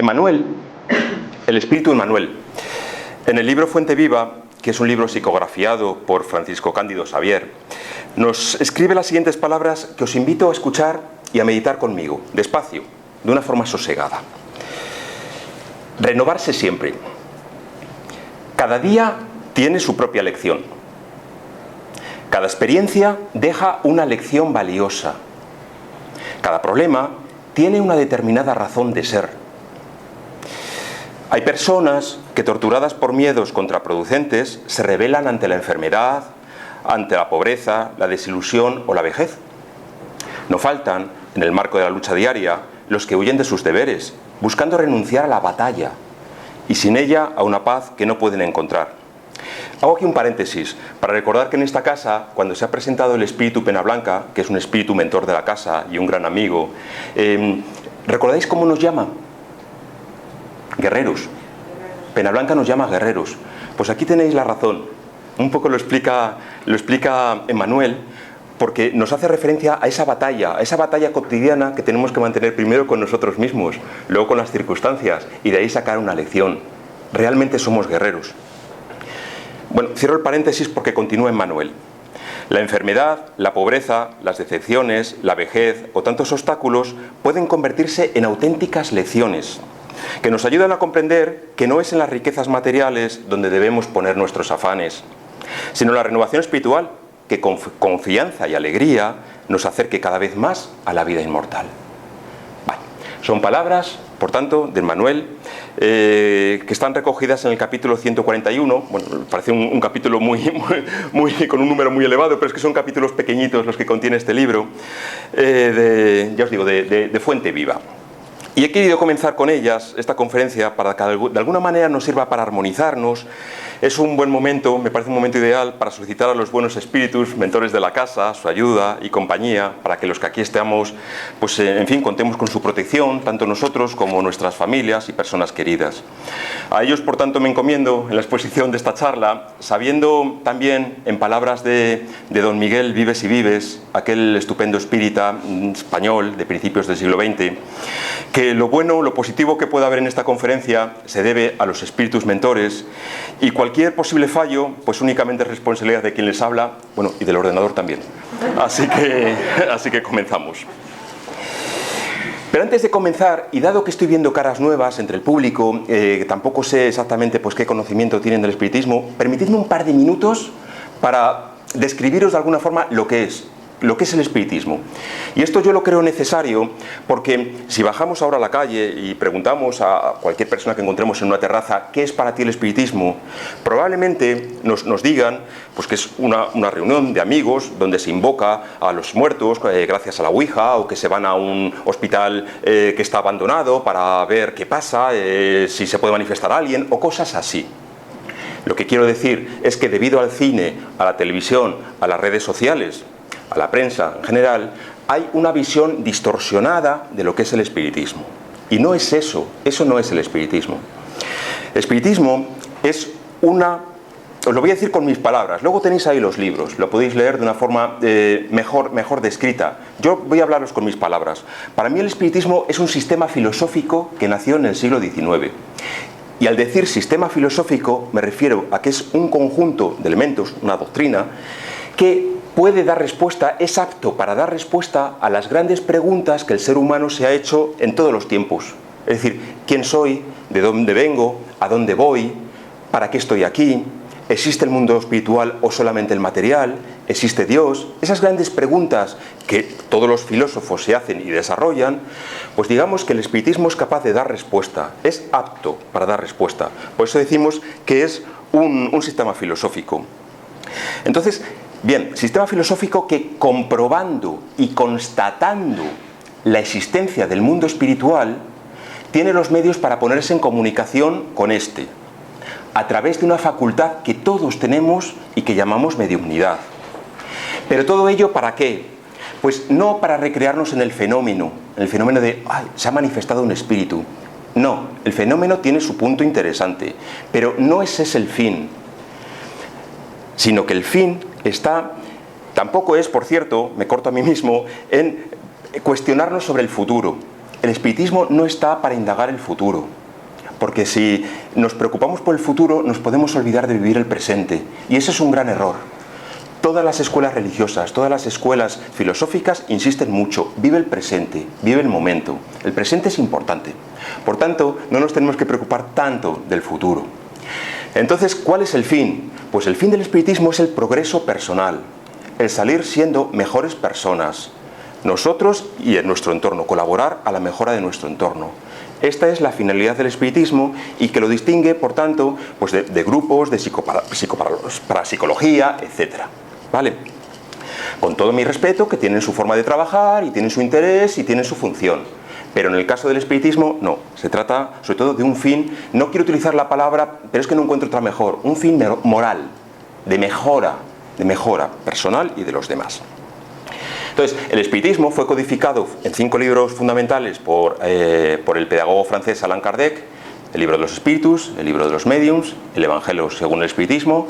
Emmanuel, el espíritu Emmanuel. En el libro Fuente Viva, que es un libro psicografiado por Francisco Cándido Xavier, nos escribe las siguientes palabras que os invito a escuchar y a meditar conmigo, despacio, de una forma sosegada. Renovarse siempre. Cada día tiene su propia lección. Cada experiencia deja una lección valiosa. Cada problema tiene una determinada razón de ser. Hay personas que, torturadas por miedos contraproducentes, se rebelan ante la enfermedad, ante la pobreza, la desilusión o la vejez. No faltan, en el marco de la lucha diaria, los que huyen de sus deberes, buscando renunciar a la batalla y sin ella a una paz que no pueden encontrar. Hago aquí un paréntesis para recordar que en esta casa, cuando se ha presentado el espíritu Penablanca, que es un espíritu mentor de la casa y un gran amigo, ¿recordáis cómo nos llama? Guerreros. Penablanca nos llama guerreros. Pues aquí tenéis la razón. Un poco lo explica Emmanuel, porque nos hace referencia a esa batalla cotidiana que tenemos que mantener primero con nosotros mismos, luego con las circunstancias, y de ahí sacar una lección. Realmente somos guerreros. Bueno, cierro el paréntesis porque continúa Emmanuel. La enfermedad, la pobreza, las decepciones, la vejez o tantos obstáculos pueden convertirse en auténticas lecciones que nos ayudan a comprender que no es en las riquezas materiales donde debemos poner nuestros afanes, sino en la renovación espiritual que con confianza y alegría nos acerque cada vez más a la vida inmortal. Vale. Son palabras, por tanto, de Emmanuel, que están recogidas en el capítulo 141. Bueno, parece un capítulo con un número muy elevado, pero es que son capítulos pequeñitos los que contiene este libro, ya os digo, de Fuente Viva. Y he querido comenzar con ellas, esta conferencia, para que de alguna manera nos sirva para armonizarnos. Es un buen momento, me parece un momento ideal para solicitar a los buenos espíritus, mentores de la casa, su ayuda y compañía, para que los que aquí estemos, pues en fin, contemos con su protección, tanto nosotros como nuestras familias y personas queridas. A ellos, por tanto, me encomiendo en la exposición de esta charla, sabiendo también, en palabras de don Miguel Vives y Vives, aquel estupendo espírita español de principios del siglo XX, que lo bueno, lo positivo que pueda haber en esta conferencia se debe a los espíritus mentores, y cualquier posible fallo, pues únicamente es responsabilidad de quien les habla, bueno, y del ordenador también. Así que comenzamos. Pero antes de comenzar, y dado que estoy viendo caras nuevas entre el público, tampoco sé exactamente pues qué conocimiento tienen del espiritismo, permitidme un par de minutos para describiros de alguna forma lo que es el espiritismo. Y esto yo lo creo necesario porque si bajamos ahora a la calle y preguntamos a cualquier persona que encontremos en una terraza ¿qué es para ti el espiritismo?, probablemente nos digan pues que es una reunión de amigos donde se invoca a los muertos gracias a la Ouija, o que se van a un hospital que está abandonado para ver qué pasa, si se puede manifestar a alguien o cosas así. Lo que quiero decir es que debido al cine, a la televisión, a las redes sociales, a la prensa en general, hay una visión distorsionada de lo que es el espiritismo. Y no es eso no es el espiritismo. El espiritismo es os lo voy a decir con mis palabras, luego tenéis ahí los libros, lo podéis leer de una forma mejor descrita. Yo voy a hablaros con mis palabras. Para mí el espiritismo es un sistema filosófico que nació en el siglo XIX. Y al decir sistema filosófico me refiero a que es un conjunto de elementos, una doctrina, que puede dar respuesta, es apto para dar respuesta a las grandes preguntas que el ser humano se ha hecho en todos los tiempos. Es decir, ¿quién soy? ¿De dónde vengo? ¿A dónde voy? ¿Para qué estoy aquí? ¿Existe el mundo espiritual o solamente el material? ¿Existe Dios? Esas grandes preguntas que todos los filósofos se hacen y desarrollan, pues digamos que el espiritismo es capaz de dar respuesta, es apto para dar respuesta. Por eso decimos que es un sistema filosófico. Entonces, bien, sistema filosófico que, comprobando y constatando la existencia del mundo espiritual, tiene los medios para ponerse en comunicación con este, a través de una facultad que todos tenemos y que llamamos mediumnidad. Pero todo ello, ¿para qué? Pues no para recrearnos en el fenómeno de, se ha manifestado un espíritu. No, el fenómeno tiene su punto interesante, pero no ese es el fin, sino que el fin tampoco es, por cierto, me corto a mí mismo, en cuestionarnos sobre el futuro. El espiritismo no está para indagar el futuro. Porque si nos preocupamos por el futuro, nos podemos olvidar de vivir el presente. Y ese es un gran error. Todas las escuelas religiosas, todas las escuelas filosóficas insisten mucho. Vive el presente, vive el momento. El presente es importante. Por tanto, no nos tenemos que preocupar tanto del futuro. Entonces, ¿cuál es el fin? Pues el fin del espiritismo es el progreso personal. El salir siendo mejores personas. Nosotros y en nuestro entorno. Colaborar a la mejora de nuestro entorno. Esta es la finalidad del espiritismo y que lo distingue, por tanto, pues de grupos de parapsicología, etc. ¿Vale? Con todo mi respeto, que tienen su forma de trabajar y tienen su interés y tienen su función. Pero en el caso del espiritismo, no. Se trata, sobre todo, de un fin, no quiero utilizar la palabra, pero es que no encuentro otra mejor, un fin moral, de mejora personal y de los demás. Entonces, el espiritismo fue codificado en 5 libros fundamentales por el pedagogo francés Allan Kardec: el libro de los espíritus, el libro de los médiums, el Evangelio según el espiritismo,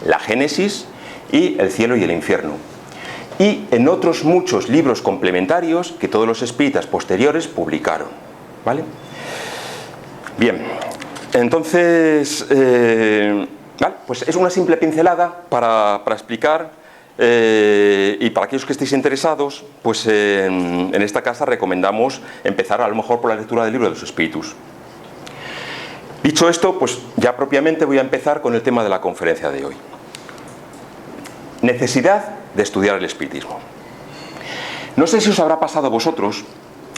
la Génesis y el cielo y el infierno. Y en otros muchos libros complementarios que todos los espíritas posteriores publicaron. ¿Vale? Bien, entonces, ¿vale? Pues es una simple pincelada para explicar. Y para aquellos que estéis interesados, pues en esta casa recomendamos empezar a lo mejor por la lectura del libro de los espíritus. Dicho esto, pues ya propiamente voy a empezar con el tema de la conferencia de hoy. Necesidad de estudiar el espiritismo. No sé si os habrá pasado a vosotros,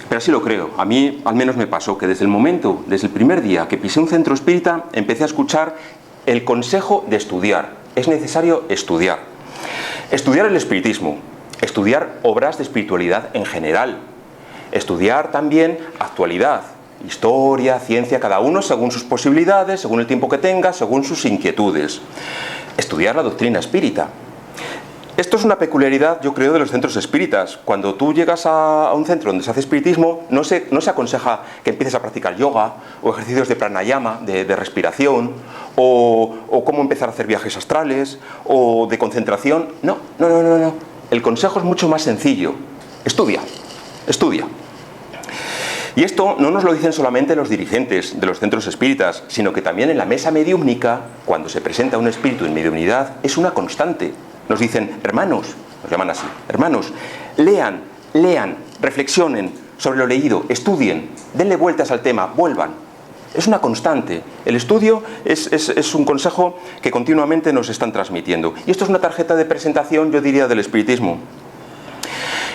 pero así lo creo. A mí al menos me pasó que desde el primer día que pisé un centro espírita, empecé a escuchar el consejo de estudiar. Es necesario estudiar. Estudiar el espiritismo, estudiar obras de espiritualidad en general, estudiar también actualidad, historia, ciencia, cada uno según sus posibilidades, según el tiempo que tenga, según sus inquietudes. Estudiar la doctrina espírita. Esto es una peculiaridad, yo creo, de los centros espíritas. Cuando tú llegas a un centro donde se hace espiritismo, no se aconseja que empieces a practicar yoga o ejercicios de pranayama, de respiración, o cómo empezar a hacer viajes astrales, o de concentración. No. El consejo es mucho más sencillo. Estudia. Y esto no nos lo dicen solamente los dirigentes de los centros espíritas, sino que también en la mesa mediúmnica, cuando se presenta un espíritu en mediunidad, es una constante. Nos dicen: hermanos, nos llaman así, hermanos, lean, reflexionen sobre lo leído, estudien, denle vueltas al tema, vuelvan. Es una constante. El estudio es un consejo que continuamente nos están transmitiendo. Y esto es una tarjeta de presentación, yo diría, del espiritismo.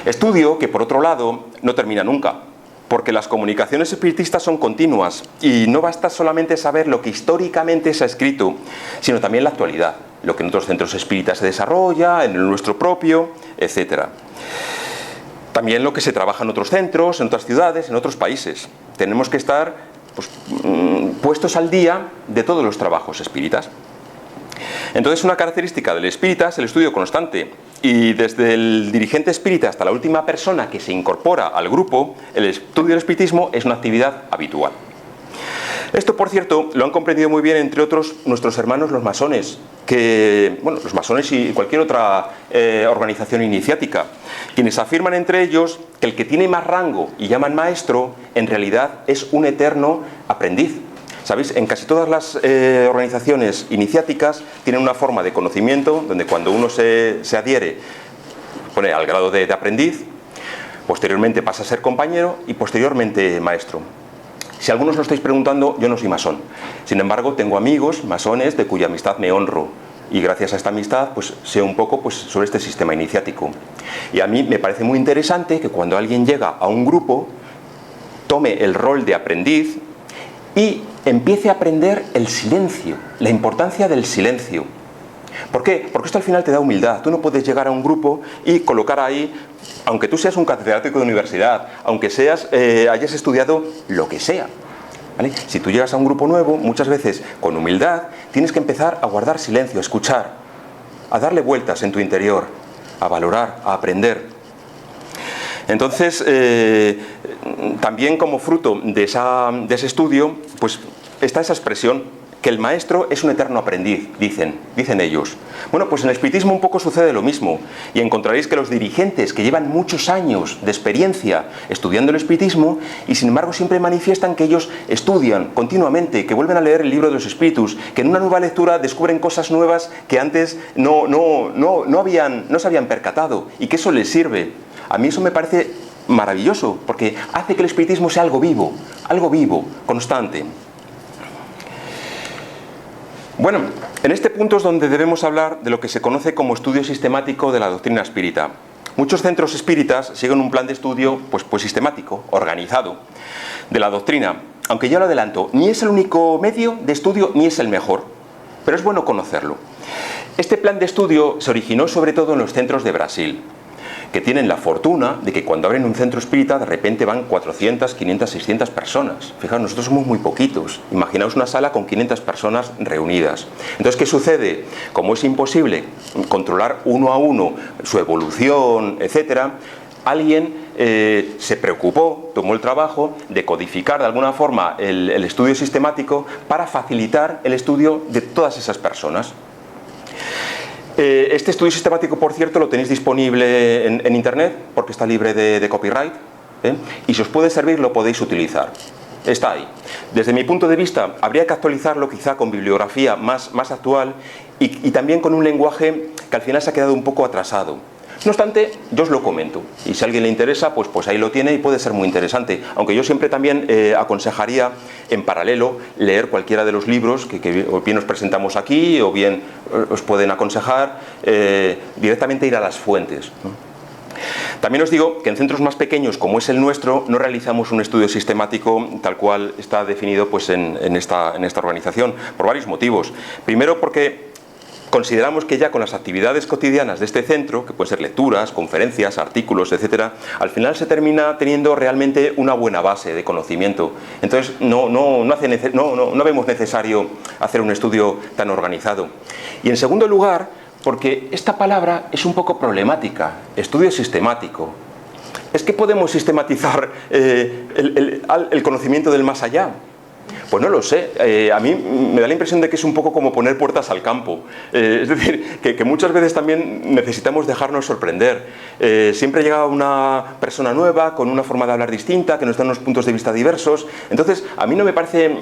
Estudio que, por otro lado, no termina nunca, porque las comunicaciones espiritistas son continuas y no basta solamente saber lo que históricamente se ha escrito, sino también la actualidad, lo que en otros centros espíritas se desarrolla, en el nuestro propio, etc. También lo que se trabaja en otros centros, en otras ciudades, en otros países. Tenemos que estar puestos al día de todos los trabajos espíritas. Entonces, una característica del espírita es el estudio constante, y desde el dirigente espírita hasta la última persona que se incorpora al grupo, el estudio del espiritismo es una actividad habitual. Esto, por cierto, lo han comprendido muy bien, entre otros, nuestros hermanos los masones, los masones y cualquier otra organización iniciática, quienes afirman entre ellos que el que tiene más rango y llaman maestro, en realidad es un eterno aprendiz. ¿Sabéis? En casi todas las organizaciones iniciáticas tienen una forma de conocimiento donde cuando uno se adhiere, pone al grado de aprendiz, posteriormente pasa a ser compañero y posteriormente maestro. Si algunos lo estáis preguntando, yo no soy masón. Sin embargo, tengo amigos masones de cuya amistad me honro. Y gracias a esta amistad, pues sé un poco sobre este sistema iniciático. Y a mí me parece muy interesante que cuando alguien llega a un grupo, tome el rol de aprendiz y empiece a aprender el silencio, la importancia del silencio. ¿Por qué? Porque esto al final te da humildad. Tú no puedes llegar a un grupo y colocar ahí, aunque tú seas un catedrático de universidad, aunque hayas estudiado lo que sea, ¿vale? Si tú llegas a un grupo nuevo, muchas veces con humildad, tienes que empezar a guardar silencio, a escuchar, a darle vueltas en tu interior, a valorar, a aprender. Entonces, también como fruto de ese estudio, pues está esa expresión, que el maestro es un eterno aprendiz, dicen ellos. Bueno, pues en el espiritismo un poco sucede lo mismo, y encontraréis que los dirigentes que llevan muchos años de experiencia estudiando el espiritismo, y sin embargo siempre manifiestan que ellos estudian continuamente, que vuelven a leer el libro de los espíritus, que en una nueva lectura descubren cosas nuevas que antes no se habían percatado, y que eso les sirve. A mí eso me parece maravilloso, porque hace que el espiritismo sea algo vivo, constante. Bueno, en este punto es donde debemos hablar de lo que se conoce como estudio sistemático de la doctrina espírita. Muchos centros espíritas siguen un plan de estudio pues sistemático, organizado, de la doctrina, aunque ya lo adelanto, ni es el único medio de estudio ni es el mejor, pero es bueno conocerlo. Este plan de estudio se originó sobre todo en los centros de Brasil, que tienen la fortuna de que cuando abren un centro espírita de repente van 400, 500, 600 personas. Fijaos, nosotros somos muy poquitos. Imaginaos una sala con 500 personas reunidas. Entonces, ¿qué sucede? Como es imposible controlar uno a uno su evolución, etcétera, alguien se preocupó, tomó el trabajo de codificar de alguna forma el estudio sistemático para facilitar el estudio de todas esas personas. Este estudio sistemático, por cierto, lo tenéis disponible en internet porque está libre de copyright, y si os puede servir lo podéis utilizar. Está ahí. Desde mi punto de vista habría que actualizarlo quizá con bibliografía más actual y también con un lenguaje que al final se ha quedado un poco atrasado. No obstante, yo os lo comento, y si a alguien le interesa, pues ahí lo tiene y puede ser muy interesante, aunque yo siempre también aconsejaría en paralelo leer cualquiera de los libros que o bien os presentamos aquí o bien os pueden aconsejar directamente ir a las fuentes, ¿no? También os digo que en centros más pequeños como es el nuestro no realizamos un estudio sistemático tal cual está definido pues en esta organización, por varios motivos. Primero porque consideramos que ya con las actividades cotidianas de este centro, que pueden ser lecturas, conferencias, artículos, etcétera, al final se termina teniendo realmente una buena base de conocimiento. Entonces no vemos necesario hacer un estudio tan organizado. Y en segundo lugar, porque esta palabra es un poco problemática, estudio sistemático. ¿Es que podemos sistematizar el conocimiento del más allá? Pues no lo sé, a mí me da la impresión de que es un poco como poner puertas al campo, es decir, que muchas veces también necesitamos dejarnos sorprender. Siempre llega una persona nueva, con una forma de hablar distinta, que nos da unos puntos de vista diversos, entonces a mí no me parece,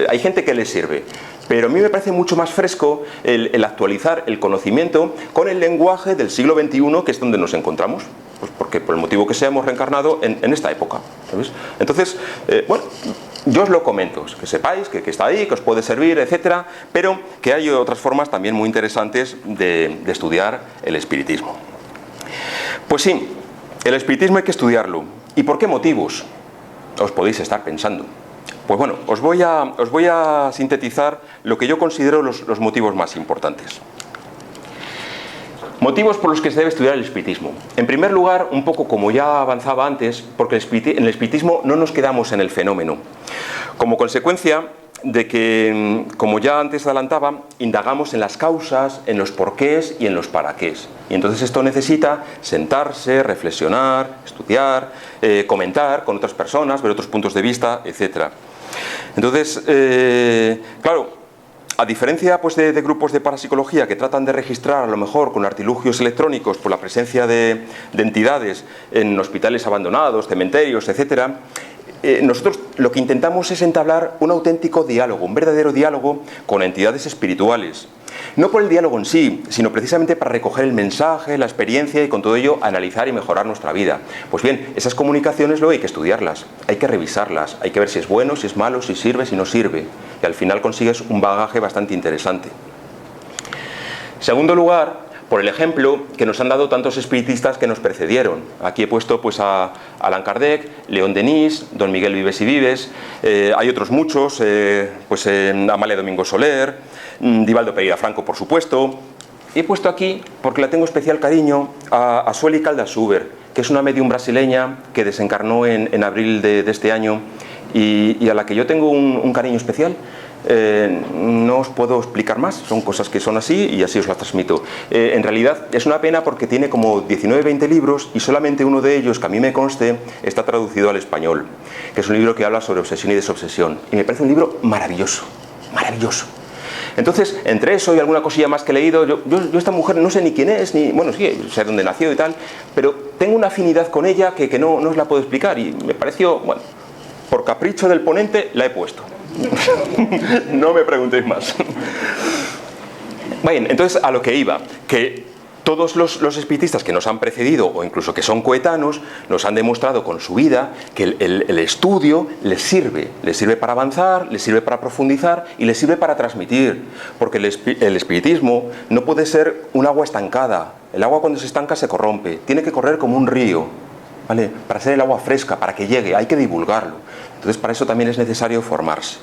hay gente que le sirve, pero a mí me parece mucho más fresco el actualizar el conocimiento con el lenguaje del siglo XXI, que es donde nos encontramos, pues porque por el motivo que sea hemos reencarnado en esta época, ¿sabes? Entonces, yo os lo comento, que sepáis que está ahí, que os puede servir, etcétera, pero que hay otras formas también muy interesantes de estudiar el espiritismo. Pues sí, el espiritismo hay que estudiarlo. ¿Y por qué motivos? Os podéis estar pensando. Pues bueno, os voy a sintetizar lo que yo considero los motivos más importantes. Motivos por los que se debe estudiar el espiritismo. En primer lugar, un poco como ya avanzaba antes, porque en el espiritismo no nos quedamos en el fenómeno. Como consecuencia de que, como ya antes adelantaba, indagamos en las causas, en los porqués y en los paraqués. Y entonces esto necesita sentarse, reflexionar, estudiar, comentar con otras personas, ver otros puntos de vista, etc. Entonces, claro, a diferencia pues, de grupos de parapsicología que tratan de registrar a lo mejor con artilugios electrónicos por la presencia de entidades en hospitales abandonados, cementerios, etcétera, nosotros lo que intentamos es entablar un auténtico diálogo, un verdadero diálogo con entidades espirituales. No por el diálogo en sí, sino precisamente para recoger el mensaje, la experiencia y con todo ello analizar y mejorar nuestra vida. Pues bien, esas comunicaciones luego hay que estudiarlas, hay que revisarlas, hay que ver si es bueno, si es malo, si sirve, si no sirve. Y al final consigues un bagaje bastante interesante. En segundo lugar, por el ejemplo que nos han dado tantos espiritistas que nos precedieron. Aquí he puesto pues, a Allan Kardec, León Denis, Don Miguel Vives y Vives, hay otros muchos, Amalia Domingo Soler, Divaldo Pereira Franco, por supuesto. He puesto aquí, porque la tengo especial cariño, a Sueli Caldas Schubert, que es una medium brasileña que desencarnó en abril de este año y a la que yo tengo un cariño especial. No os puedo explicar más, son cosas que son así y así os las transmito. En realidad es una pena porque tiene como 19-20 libros y solamente uno de ellos, que a mí me conste, está traducido al español, que es un libro que habla sobre obsesión y desobsesión, y me parece un libro maravilloso, maravilloso. Entonces, entre eso y alguna cosilla más que he leído, yo esta mujer no sé ni quién es, ni, bueno, sí, sé dónde nació y tal, pero tengo una afinidad con ella que no os la puedo explicar, y me pareció, bueno, por capricho del ponente la he puesto. No me preguntéis más. Bien, entonces a lo que iba, que todos los espiritistas que nos han precedido, o incluso que son coetanos, nos han demostrado con su vida que el estudio les sirve para avanzar, les sirve para profundizar y les sirve para transmitir, porque el espiritismo no puede ser un agua estancada. El agua cuando se estanca se corrompe, tiene que correr como un río, ¿vale? Para ser el agua fresca, para que llegue, hay que divulgarlo. Entonces para eso también es necesario formarse.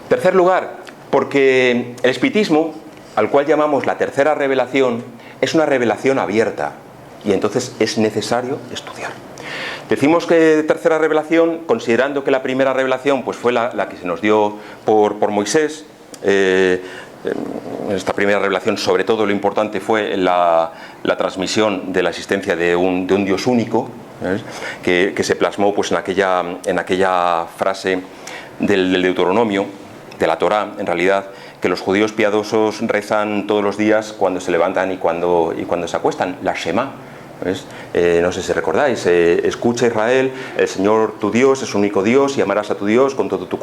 Tercer lugar, porque el espiritismo, al cual llamamos la tercera revelación, es una revelación abierta y entonces es necesario estudiar. Decimos que tercera revelación, considerando que la primera revelación pues fue la que se nos dio por Moisés. En esta primera revelación, sobre todo, lo importante fue la transmisión de la existencia de un Dios único, que se plasmó pues, en aquella frase del Deuteronomio, de la Torá, en realidad, que los judíos piadosos rezan todos los días cuando se levantan y cuando se acuestan, la Shema. No sé si recordáis, escucha Israel, el Señor tu Dios es un único Dios y amarás a tu Dios con todo tu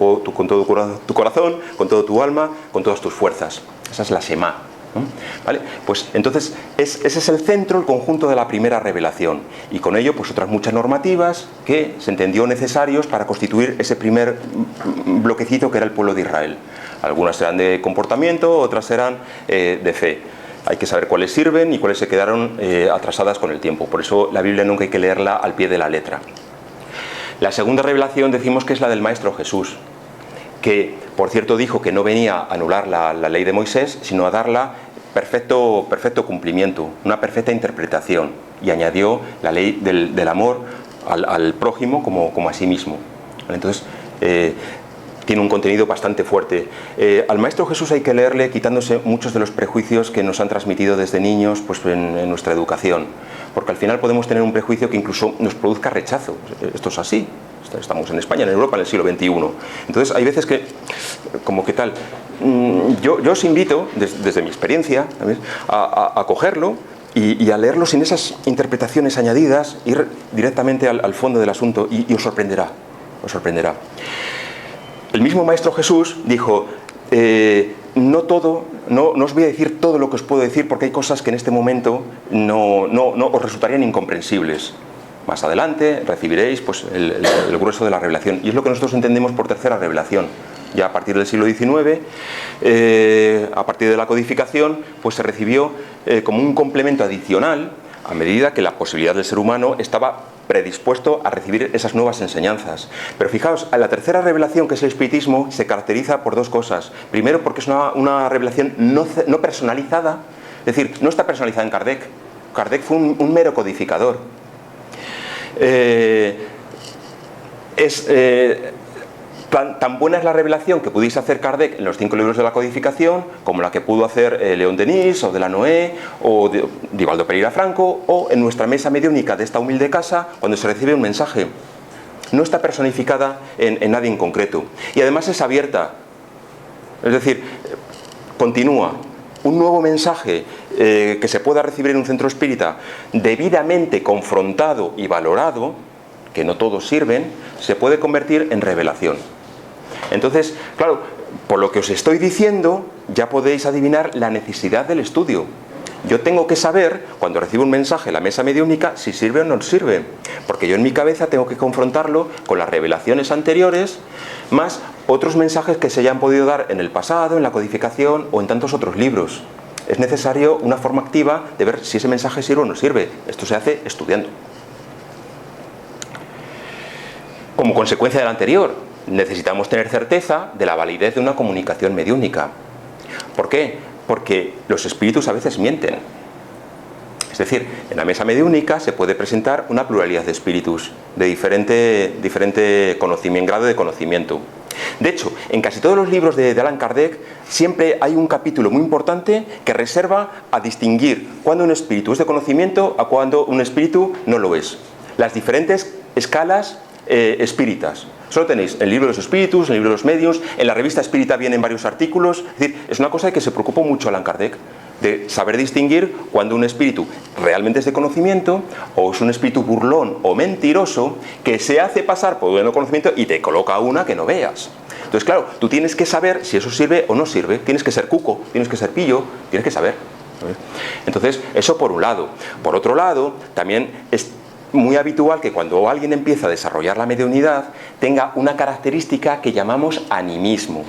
corazón, con todo tu alma, con todas tus fuerzas. Esa es la Shema, ¿no? ¿Vale? Pues entonces ese es el centro, el conjunto de la primera revelación, y con ello pues otras muchas normativas que se entendió necesarios para constituir ese primer bloquecito que era el pueblo de Israel. Algunas serán de comportamiento, otras serán de fe. Hay que saber cuáles sirven y cuáles se quedaron atrasadas con el tiempo. Por eso la Biblia nunca hay que leerla al pie de la letra. La segunda revelación decimos que es la del Maestro Jesús, que por cierto dijo que no venía a anular la ley de Moisés, sino a darla perfecto cumplimiento, una perfecta interpretación, y añadió la ley del amor al prójimo como a sí mismo. Entonces tiene un contenido bastante fuerte. Al Maestro Jesús hay que leerle quitándose muchos de los prejuicios que nos han transmitido desde niños pues, en nuestra educación, porque al final podemos tener un prejuicio que incluso nos produzca rechazo. Esto es así. Estamos en España, en Europa, en el siglo XXI. Entonces hay veces que, como que tal, yo os invito, desde mi experiencia, a cogerlo y a leerlo sin esas interpretaciones añadidas, ir directamente al fondo del asunto y os sorprenderá. Os sorprenderá. El mismo Maestro Jesús dijo, no os voy a decir todo lo que os puedo decir porque hay cosas que en este momento no os resultarían incomprensibles. Más adelante recibiréis pues, el grueso de la revelación. Y es lo que nosotros entendemos por tercera revelación. Ya a partir del siglo XIX, a partir de la codificación, pues se recibió como un complemento adicional a medida que la posibilidad del ser humano estaba predispuesto a recibir esas nuevas enseñanzas. Pero fijaos, la tercera revelación, que es el espiritismo, se caracteriza por dos cosas. Primero, porque es una revelación no personalizada, es decir, no está personalizada en Kardec. Kardec fue un mero codificador. Tan buena es la revelación que pudiese hacer Kardec en los 5 libros de la codificación como la que pudo hacer León Denis o Delanoë o Divaldo Pereira Franco, o en nuestra mesa mediúnica de esta humilde casa cuando se recibe un mensaje. No está personificada en nadie en concreto y además es abierta, es decir, continúa. Un nuevo mensaje que se pueda recibir en un centro espírita debidamente confrontado y valorado, que no todos sirven, se puede convertir en revelación. Entonces, claro, por lo que os estoy diciendo, ya podéis adivinar la necesidad del estudio. Yo tengo que saber, cuando recibo un mensaje en la mesa mediúnica, si sirve o no sirve, porque yo en mi cabeza tengo que confrontarlo con las revelaciones anteriores, más otros mensajes que se hayan podido dar en el pasado, en la codificación o en tantos otros libros. Es necesario una forma activa de ver si ese mensaje sirve o no sirve. Esto se hace estudiando. Como consecuencia del anterior, necesitamos tener certeza de la validez de una comunicación mediúnica. ¿Por qué? Porque los espíritus a veces mienten. Es decir, en la mesa mediúnica se puede presentar una pluralidad de espíritus de diferente grado de conocimiento. De hecho, en casi todos los libros de Allan Kardec siempre hay un capítulo muy importante que reserva a distinguir cuándo un espíritu es de conocimiento a cuándo un espíritu no lo es. Las diferentes escalas espíritas. Eso lo tenéis en el libro de los espíritus, en el libro de los medios, en la revista Espírita vienen varios artículos. Es decir, es una cosa de que se preocupó mucho Allan Kardec, de saber distinguir cuando un espíritu realmente es de conocimiento o es un espíritu burlón o mentiroso que se hace pasar por un conocimiento y te coloca una que no veas. Entonces, claro, tú tienes que saber si eso sirve o no sirve. Tienes que ser cuco, tienes que ser pillo, tienes que saber. Entonces, eso por un lado. Por otro lado, también es muy habitual que cuando alguien empieza a desarrollar la mediunidad tenga una característica que llamamos animismo.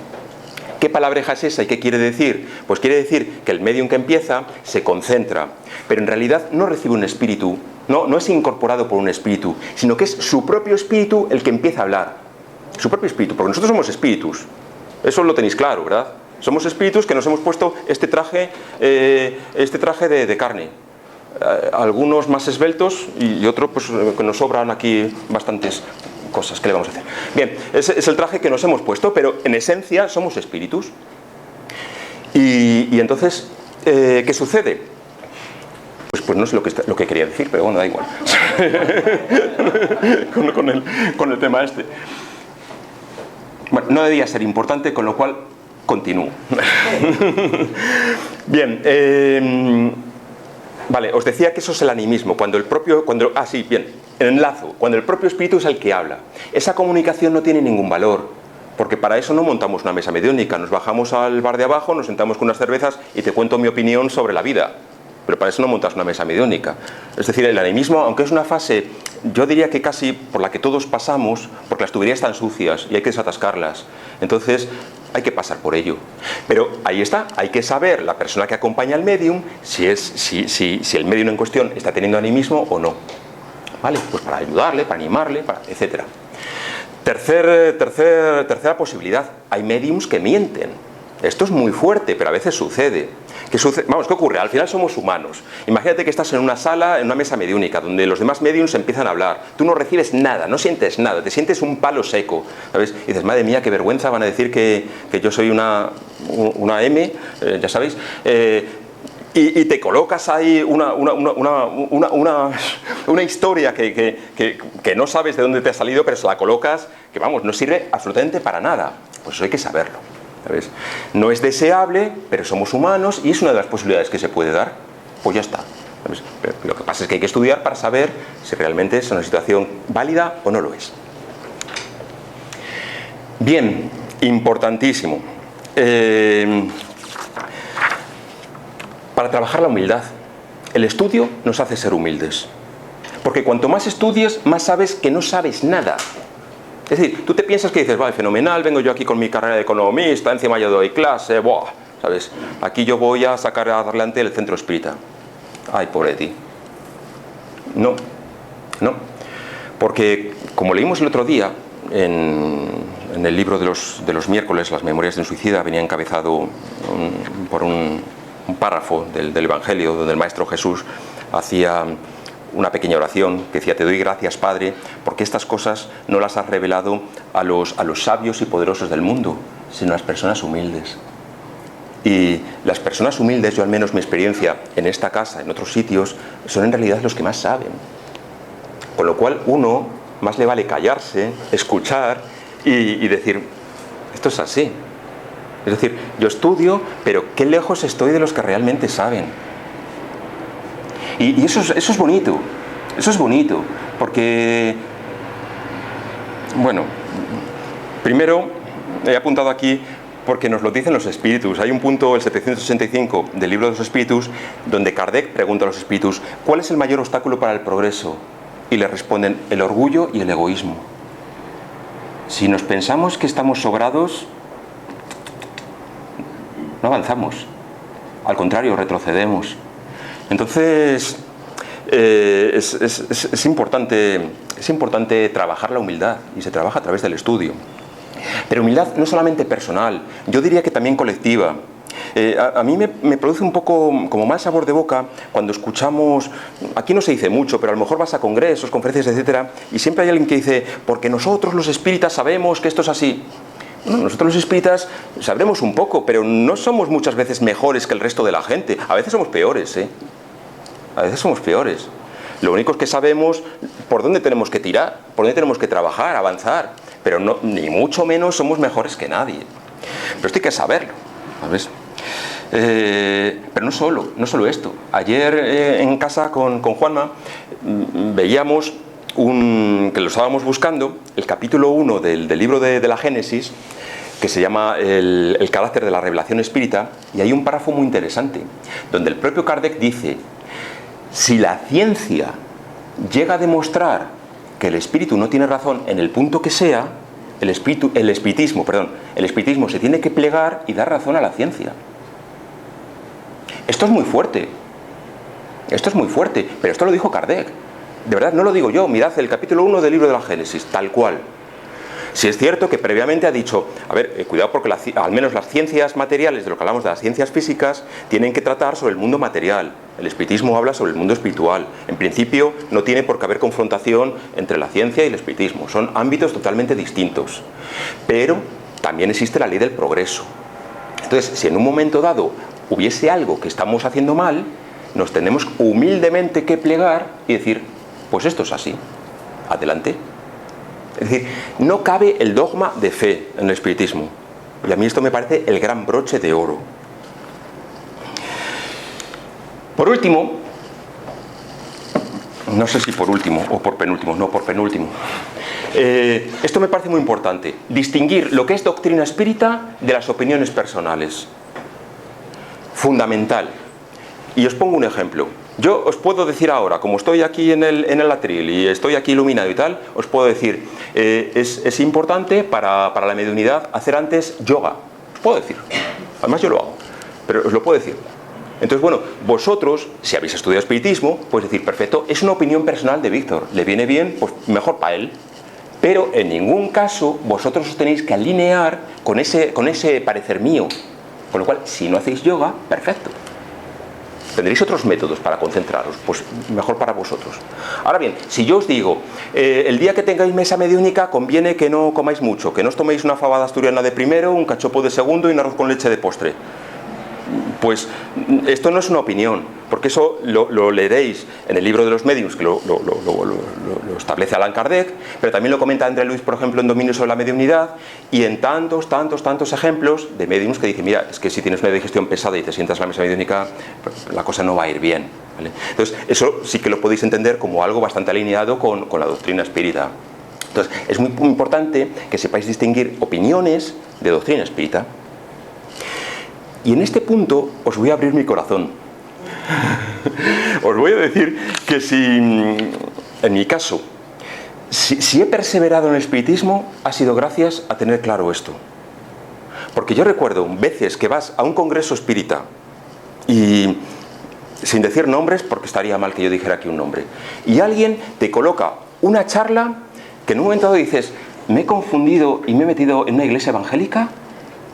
¿Qué palabreja es esa y qué quiere decir? Pues quiere decir que el medium que empieza se concentra, pero en realidad no recibe un espíritu, no es incorporado por un espíritu, sino que es su propio espíritu el que empieza a hablar. Su propio espíritu, porque nosotros somos espíritus. Eso lo tenéis claro, ¿verdad? Somos espíritus que nos hemos puesto este traje de carne. Algunos más esbeltos y otros pues, que nos sobran aquí bastantes cosas. ¿Qué le vamos a hacer? Bien, ese es el traje que nos hemos puesto, pero en esencia somos espíritus. Y entonces, ¿qué sucede? Pues no es lo que quería decir, pero bueno, da igual. con el tema este. Bueno, no debía ser importante, con lo cual continúo. Bien, vale, os decía que eso es el animismo, cuando el propio espíritu es el que habla. Esa comunicación no tiene ningún valor, porque para eso no montamos una mesa mediúnica, nos bajamos al bar de abajo, nos sentamos con unas cervezas y te cuento mi opinión sobre la vida. Pero para eso no montas una mesa mediúnica. Es decir, el animismo, aunque es una fase, yo diría que casi por la que todos pasamos, porque las tuberías están sucias y hay que desatascarlas. Entonces, hay que pasar por ello. Pero ahí está, hay que saber, la persona que acompaña al medium, si el medium en cuestión está teniendo animismo o no. ¿Vale? Pues para ayudarle, para animarle, etc. Tercera posibilidad, hay mediums que mienten. Esto es muy fuerte, pero a veces sucede. ¿Qué ocurre? Al final somos humanos. Imagínate que estás en una sala, en una mesa mediúnica, donde los demás mediums empiezan a hablar. Tú no recibes nada, no sientes nada, te sientes un palo seco, ¿sabes? Y dices, madre mía, qué vergüenza, van a decir que yo soy una M, ya sabéis. Y te colocas ahí una historia que no sabes de dónde te ha salido, pero se la colocas, que vamos, no sirve absolutamente para nada. Pues eso hay que saberlo. ¿Sabes? No es deseable, pero somos humanos y es una de las posibilidades que se puede dar. Pues ya está. ¿Sabes? Pero lo que pasa es que hay que estudiar para saber si realmente es una situación válida o no lo es. Bien, importantísimo. Para trabajar la humildad, el estudio nos hace ser humildes. Porque cuanto más estudies, más sabes que no sabes nada. Es decir, tú te piensas que dices, vale, fenomenal, vengo yo aquí con mi carrera de economista, encima yo doy clase, ¡buah! ¿Sabes? Aquí yo voy a sacar adelante el centro espírita. Ay, pobre de ti. No. Porque, como leímos el otro día, en el libro de los miércoles, Las Memorias de un Suicida, venía encabezado por un párrafo del Evangelio, donde el Maestro Jesús hacía una pequeña oración que decía: te doy gracias, Padre, porque estas cosas no las has revelado a los sabios y poderosos del mundo, sino a las personas humildes. Y las personas humildes, yo al menos mi experiencia en esta casa, en otros sitios, son en realidad los que más saben. Con lo cual uno más le vale callarse, escuchar y decir, esto es así. Es decir, yo estudio, pero qué lejos estoy de los que realmente saben. Y eso es bonito, porque, bueno, primero he apuntado aquí porque nos lo dicen los espíritus. Hay un punto, el 765 del libro de los espíritus, donde Kardec pregunta a los espíritus, ¿cuál es el mayor obstáculo para el progreso? Y le responden, el orgullo y el egoísmo. Si nos pensamos que estamos sobrados, no avanzamos, al contrario, retrocedemos. Entonces, es importante trabajar la humildad, y se trabaja a través del estudio. Pero humildad no solamente personal, yo diría que también colectiva. A mí me produce un poco como mal sabor de boca cuando escuchamos, aquí no se dice mucho, pero a lo mejor vas a congresos, conferencias, etcétera, y siempre hay alguien que dice, porque nosotros los espíritas sabemos que esto es así. Bueno, nosotros los espíritas sabremos un poco, pero no somos muchas veces mejores que el resto de la gente. A veces somos peores, A veces somos peores. Lo único es que sabemos por dónde tenemos que tirar, por dónde tenemos que trabajar, avanzar. pero no, ni mucho menos somos mejores que nadie. Pero esto hay que saberlo, ¿sabes? Pero no solo esto. Ayer en casa con Juanma veíamos que lo estábamos buscando, el capítulo 1 del libro de la Génesis, que se llama el carácter de la revelación espírita, y hay un párrafo muy interesante, donde el propio Kardec dice: si la ciencia llega a demostrar que el espíritu no tiene razón en el punto que sea, el espiritismo se tiene que plegar y dar razón a la ciencia. Esto es muy fuerte, pero esto lo dijo Kardec. De verdad, no lo digo yo. Mirad el capítulo 1 del libro de la Génesis, tal cual. Si es cierto que previamente ha dicho, a ver, cuidado, porque al menos las ciencias materiales, de lo que hablamos de las ciencias físicas, tienen que tratar sobre el mundo material. El espiritismo habla sobre el mundo espiritual. En principio no tiene por qué haber confrontación entre la ciencia y el espiritismo. Son ámbitos totalmente distintos. Pero también existe la ley del progreso. Entonces, si en un momento dado hubiese algo que estamos haciendo mal, nos tenemos humildemente que plegar y decir: pues esto es así, adelante. Es decir, no cabe el dogma de fe en el espiritismo. Y a mí esto me parece el gran broche de oro. Por último, no sé si por último o por penúltimo, no, por penúltimo. Esto me parece muy importante: distinguir lo que es doctrina espírita de las opiniones personales. Fundamental. Y os pongo un ejemplo. Yo os puedo decir ahora, como estoy aquí en el atril y estoy aquí iluminado y tal, os puedo decir, es importante para la mediunidad hacer antes yoga. Os puedo decir. Además yo lo hago, pero os lo puedo decir. Entonces, bueno, vosotros, si habéis estudiado espiritismo, podéis decir: perfecto, es una opinión personal de Víctor. ¿Le viene bien? Pues mejor para él. Pero en ningún caso vosotros os tenéis que alinear con ese parecer mío. Con lo cual, si no hacéis yoga, perfecto. Tendréis otros métodos para concentraros, pues mejor para vosotros. Ahora bien, si yo os digo, el día que tengáis mesa mediúnica conviene que no comáis mucho, que no os toméis una fabada asturiana de primero, un cachopo de segundo y un arroz con leche de postre. Pues esto no es una opinión, porque eso lo leeréis en el libro de los médiums, que lo establece Allan Kardec, pero también lo comenta André Luis, por ejemplo, en Dominio sobre la mediunidad, y en tantos ejemplos de médiums que dicen: mira, es que si tienes una digestión pesada y te sientas en la mesa mediúnica, la cosa no va a ir bien, ¿vale? Entonces, eso sí que lo podéis entender como algo bastante alineado con la doctrina espírita. Entonces, es muy importante que sepáis distinguir opiniones de doctrina espírita. Y en este punto os voy a abrir mi corazón. Os voy a decir que si, en mi caso, si he perseverado en el espiritismo, ha sido gracias a tener claro esto. Porque yo recuerdo veces que vas a un congreso espírita y, sin decir nombres, porque estaría mal que yo dijera aquí un nombre, y alguien te coloca una charla que en un momento dado dices: ¿me he confundido y me he metido en una iglesia evangélica?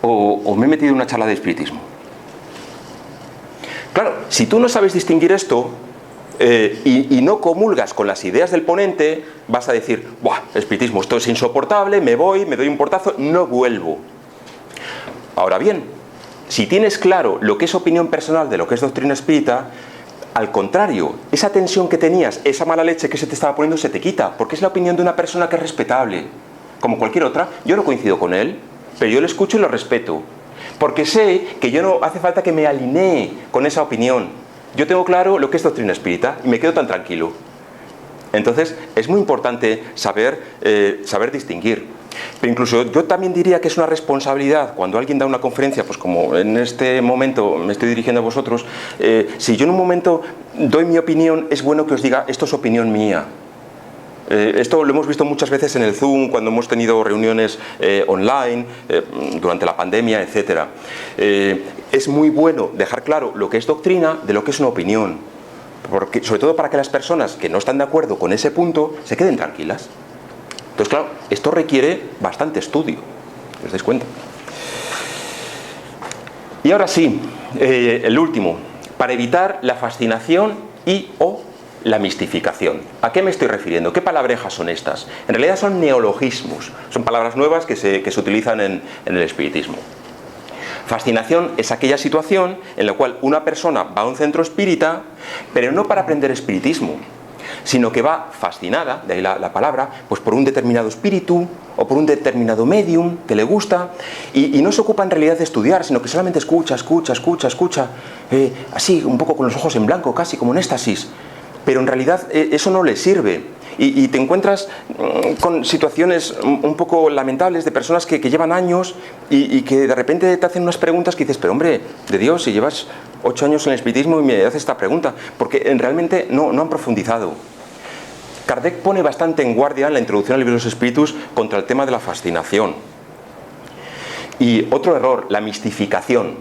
¿O me he metido en una charla de espiritismo? Claro, si tú no sabes distinguir esto y no comulgas con las ideas del ponente, vas a decir: ¡buah, espiritismo, esto es insoportable, me voy, me doy un portazo, no vuelvo! Ahora bien, si tienes claro lo que es opinión personal de lo que es doctrina espírita, al contrario, esa tensión que tenías, esa mala leche que se te estaba poniendo, se te quita, porque es la opinión de una persona que es respetable, como cualquier otra. Yo no coincido con él, pero yo lo escucho y lo respeto, porque sé que yo no hace falta que me alinee con esa opinión. Yo tengo claro lo que es doctrina espírita y me quedo tan tranquilo. Entonces, es muy importante saber distinguir. Pero incluso yo también diría que es una responsabilidad cuando alguien da una conferencia, pues como en este momento me estoy dirigiendo a vosotros, si yo en un momento doy mi opinión, es bueno que os diga: esto es opinión mía. Esto lo hemos visto muchas veces en el Zoom, cuando hemos tenido reuniones online, durante la pandemia, etc. Es muy bueno dejar claro lo que es doctrina de lo que es una opinión, porque, sobre todo para que las personas que no están de acuerdo con ese punto se queden tranquilas. Entonces, claro, esto requiere bastante estudio, ¿os dais cuenta? Y ahora sí, el último, para evitar la fascinación o la mistificación. ¿A qué me estoy refiriendo? ¿Qué palabrejas son estas? En realidad son neologismos, son palabras nuevas que se utilizan en el espiritismo. Fascinación es aquella situación en la cual una persona va a un centro espírita, pero no para aprender espiritismo, sino que va fascinada, de ahí la palabra, pues por un determinado espíritu o por un determinado medium que le gusta, y no se ocupa en realidad de estudiar, sino que solamente escucha, así, un poco con los ojos en blanco, casi como en éxtasis. Pero en realidad eso no le sirve. Y te encuentras con situaciones un poco lamentables de personas que llevan años y que de repente te hacen unas preguntas que dices, pero hombre, de Dios, si llevas 8 años en el espiritismo y me haces esta pregunta, porque realmente no han profundizado. Kardec pone bastante en guardia en la introducción al libro de los espíritus contra el tema de la fascinación. Y otro error, la mistificación.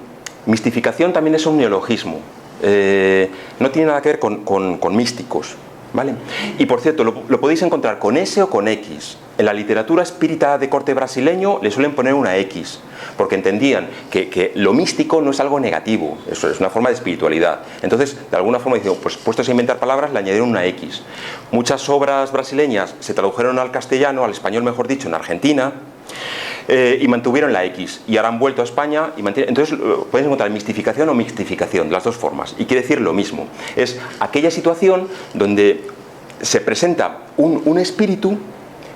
Mistificación también es un neologismo. No tiene nada que ver con místicos, ¿vale? Y por cierto, lo podéis encontrar con S o con X. En la literatura espírita de corte brasileño le suelen poner una X, porque entendían que lo místico no es algo negativo, eso es una forma de espiritualidad. Entonces, de alguna forma, dicen, pues puestos a inventar palabras, le añadieron una X. Muchas obras brasileñas se tradujeron al castellano, al español mejor dicho, en Argentina, y mantuvieron la X, y ahora han vuelto a España y mantienen. Entonces podéis encontrar mistificación o mixtificación, las dos formas, y quiere decir lo mismo. Es aquella situación donde se presenta un espíritu,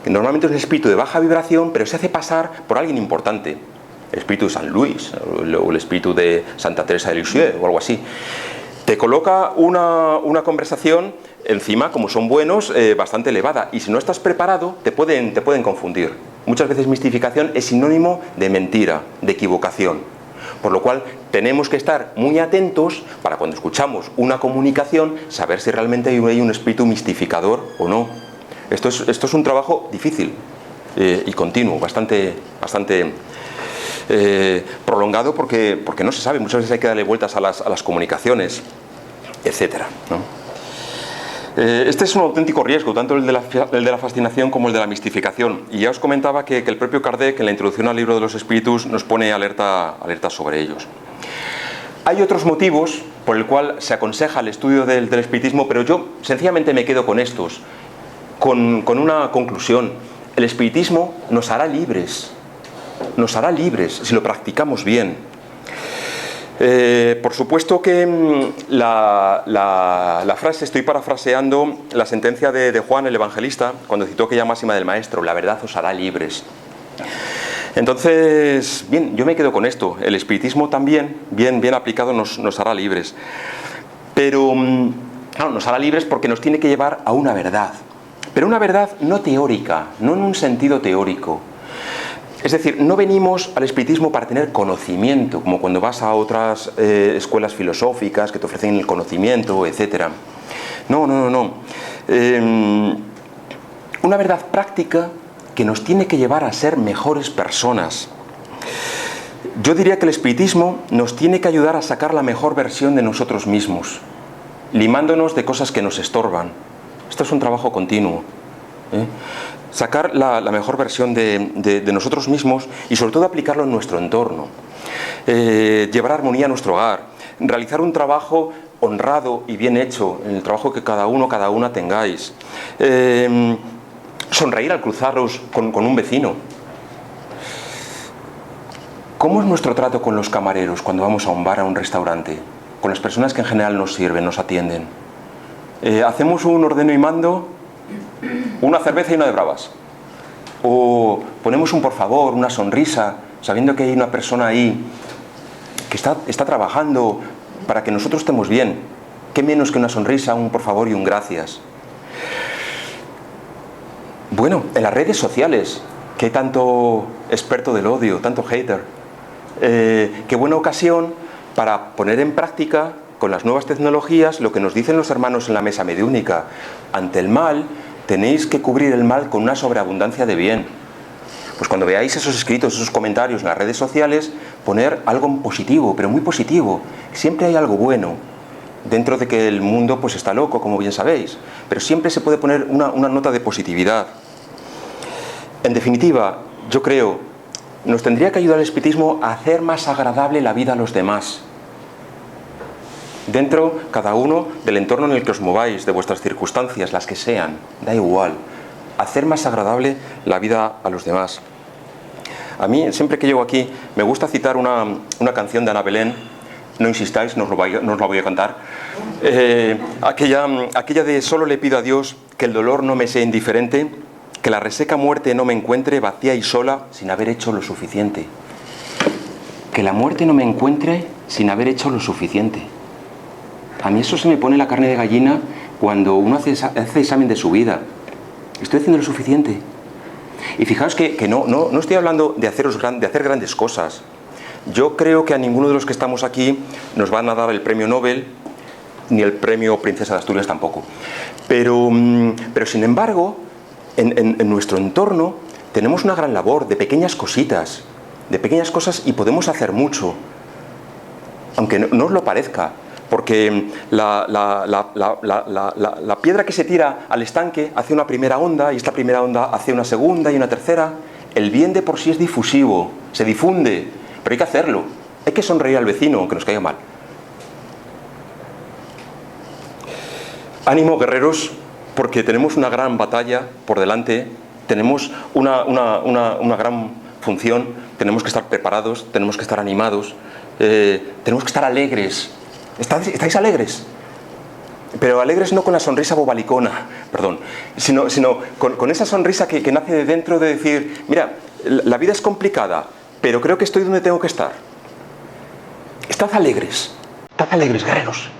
que normalmente es un espíritu de baja vibración, pero se hace pasar por alguien importante, el espíritu de San Luis o el espíritu de Santa Teresa de Lisieux o algo así. Te coloca una conversación encima, como son buenos, bastante elevada, y si no estás preparado te pueden confundir. Muchas veces mistificación es sinónimo de mentira, de equivocación, por lo cual tenemos que estar muy atentos para cuando escuchamos una comunicación saber si realmente hay un espíritu mistificador o no. Esto es un trabajo difícil y continuo, bastante prolongado porque no se sabe, muchas veces hay que darle vueltas a las comunicaciones, etcétera, ¿no? Este es un auténtico riesgo, tanto el de la fascinación como el de la mistificación. Y ya os comentaba que el propio Kardec, en la introducción al libro de los espíritus, nos pone alerta sobre ellos. Hay otros motivos por el cual se aconseja el estudio del espiritismo, pero yo sencillamente me quedo con estos, con una conclusión. El espiritismo nos hará libres si lo practicamos bien. Por supuesto que la frase, estoy parafraseando la sentencia de Juan el Evangelista, cuando citó aquella máxima del Maestro, la verdad os hará libres. Entonces, bien, yo me quedo con esto, el espiritismo también, bien aplicado, nos hará libres. Pero, claro, nos hará libres porque nos tiene que llevar a una verdad, pero una verdad no teórica, no en un sentido teórico. Es decir, no venimos al espiritismo para tener conocimiento, como cuando vas a otras escuelas filosóficas que te ofrecen el conocimiento, etc. No. Una verdad práctica que nos tiene que llevar a ser mejores personas. Yo diría que el espiritismo nos tiene que ayudar a sacar la mejor versión de nosotros mismos, limándonos de cosas que nos estorban. Esto es un trabajo continuo, sacar la mejor versión de nosotros mismos y sobre todo aplicarlo en nuestro entorno, llevar armonía a nuestro hogar, realizar un trabajo honrado y bien hecho en el trabajo que cada uno, cada una tengáis, sonreír al cruzaros con un vecino. ¿Cómo es nuestro trato con los camareros cuando vamos a un bar, a un restaurante? Con las personas que en general nos sirven, nos atienden. ¿Hacemos un ordeno y mando? Una cerveza y una de bravas. O ponemos un por favor, una sonrisa, sabiendo que hay una persona ahí que está trabajando para que nosotros estemos bien. ¿Qué menos que una sonrisa, un por favor y un gracias? Bueno, en las redes sociales, que hay tanto experto del odio, tanto hater, qué buena ocasión para poner en práctica con las nuevas tecnologías lo que nos dicen los hermanos en la mesa mediúnica. Ante el mal tenéis que cubrir el mal con una sobreabundancia de bien. Pues cuando veáis esos escritos, esos comentarios en las redes sociales, poner algo positivo, pero muy positivo. Siempre hay algo bueno, dentro de que el mundo pues está loco, como bien sabéis, pero siempre se puede poner una nota de positividad. En definitiva, yo creo, nos tendría que ayudar el espiritismo a hacer más agradable la vida a los demás. Dentro, cada uno, del entorno en el que os mováis, de vuestras circunstancias, las que sean, da igual. Hacer más agradable la vida a los demás. A mí, siempre que llego aquí, me gusta citar una canción de Ana Belén no insistáis, no os la voy a cantar. Aquella de solo le pido a Dios que el dolor no me sea indiferente, que la reseca muerte no me encuentre vacía y sola sin haber hecho lo suficiente. Que la muerte no me encuentre sin haber hecho lo suficiente. A mí eso se me pone la carne de gallina cuando uno hace examen de su vida. ¿Estoy haciendo lo suficiente? Y fijaos que no estoy hablando de hacer grandes cosas. Yo creo que a ninguno de los que estamos aquí nos van a dar el premio Nobel, ni el premio Princesa de Asturias tampoco. Pero sin embargo, en nuestro entorno tenemos una gran labor de pequeñas cositas, y podemos hacer mucho, aunque no os lo parezca. Porque la piedra que se tira al estanque hace una primera onda y esta primera onda hace una segunda y una tercera. El bien de por sí es difusivo, se difunde, pero hay que hacerlo. Hay que sonreír al vecino, aunque nos caiga mal. Ánimo, guerreros, porque tenemos una gran batalla por delante, tenemos una gran función, tenemos que estar preparados, tenemos que estar animados, tenemos que estar alegres. ¿Estáis alegres? Pero alegres no con la sonrisa bobalicona, perdón, sino con esa sonrisa que nace de dentro de decir, mira, la vida es complicada, pero creo que estoy donde tengo que estar. Estad alegres, guerreros.